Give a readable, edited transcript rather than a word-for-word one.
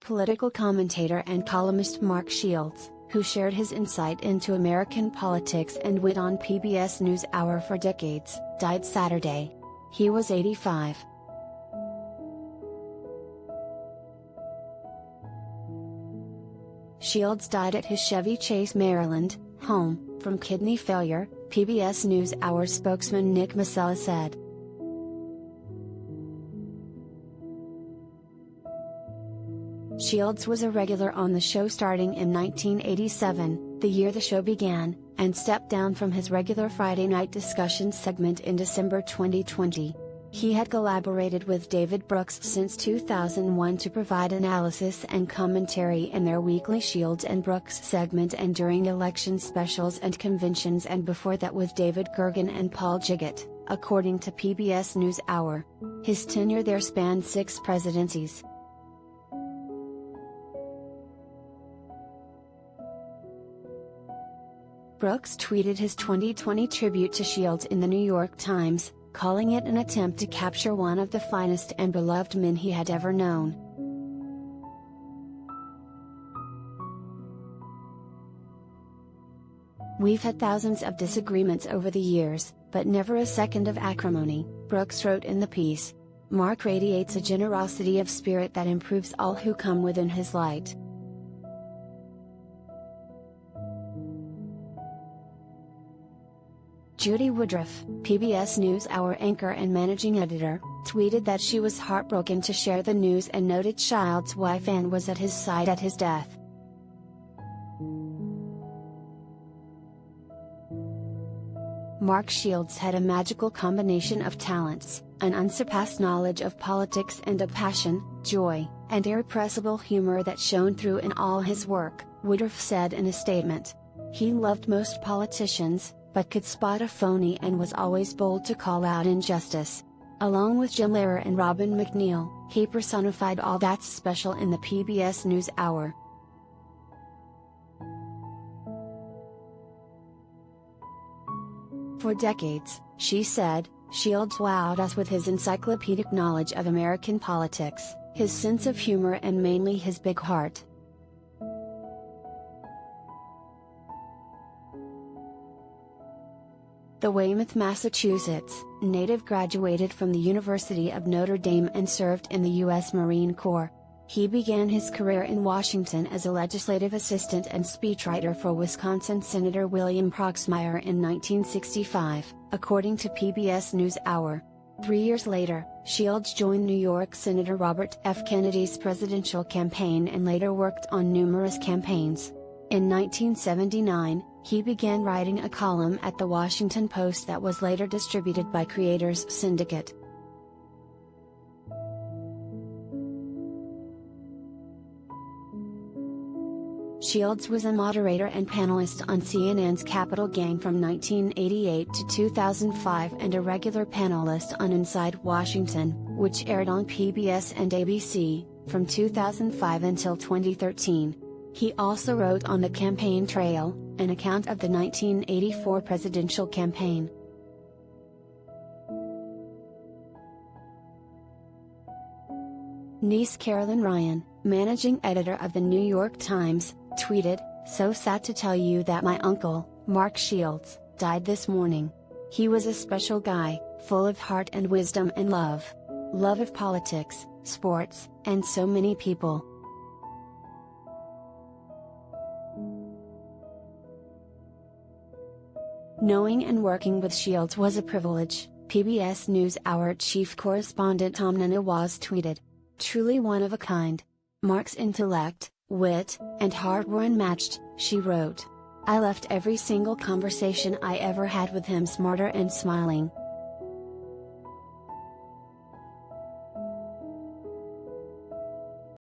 Political commentator and columnist Mark Shields, who shared his insight into American politics and wit on PBS NewsHour for decades, died Saturday. He was 85. Shields died at his Chevy Chase, Maryland, home, from kidney failure, PBS NewsHour spokesman Nick Masella said. Shields was a regular on the show starting in 1987, the year the show began, and stepped down from his regular Friday night discussion segment in December 2020. He had collaborated with David Brooks since 2001 to provide analysis and commentary in their weekly Shields and Brooks segment and during election specials and conventions, and before that with David Gergen and Paul Jigott, according to PBS NewsHour. His tenure there spanned 6 presidencies. Brooks tweeted his 2020 tribute to Shields in the New York Times, calling it an attempt to capture one of the finest and beloved men he had ever known. "We've had thousands of disagreements over the years, but never a second of acrimony," Brooks wrote in the piece. "Mark radiates a generosity of spirit that improves all who come within his light." Judy Woodruff, PBS NewsHour anchor and managing editor, tweeted that she was heartbroken to share the news and noted Shields' wife Ann was at his side at his death. Mark Shields had a magical combination of talents, an unsurpassed knowledge of politics and a passion, joy, and irrepressible humor that shone through in all his work, Woodruff said in a statement. He loved most politicians, but could spot a phony and was always bold to call out injustice. Along with Jim Lehrer and Robin McNeil, he personified all that's special in the PBS NewsHour. For decades, she said, Shields wowed us with his encyclopedic knowledge of American politics, his sense of humor, and mainly his big heart. The Weymouth, Massachusetts native graduated from the University of Notre Dame and served in the U.S. Marine Corps. He began his career in Washington as a legislative assistant and speechwriter for Wisconsin Senator William Proxmire in 1965, according to PBS NewsHour. 3 years later, Shields joined New York Senator Robert F. Kennedy's presidential campaign and later worked on numerous campaigns. In 1979, he began writing a column at the Washington Post that was later distributed by Creators Syndicate. Shields was a moderator and panelist on CNN's Capitol Gang from 1988 to 2005 and a regular panelist on Inside Washington, which aired on PBS and ABC, from 2005 until 2013. He also wrote on The Campaign Trail, an account of the 1984 presidential campaign. Niece Carolyn Ryan, managing editor of the New York Times, tweeted, "So sad to tell you that my uncle, Mark Shields, died this morning. He was a special guy, full of heart and wisdom and love. Love of politics, sports, and so many people." Knowing and working with Shields was a privilege, PBS NewsHour chief correspondent Tom Nanawaz tweeted. "Truly one of a kind. Mark's intellect, wit, and heart were unmatched," she wrote. "I left every single conversation I ever had with him smarter and smiling."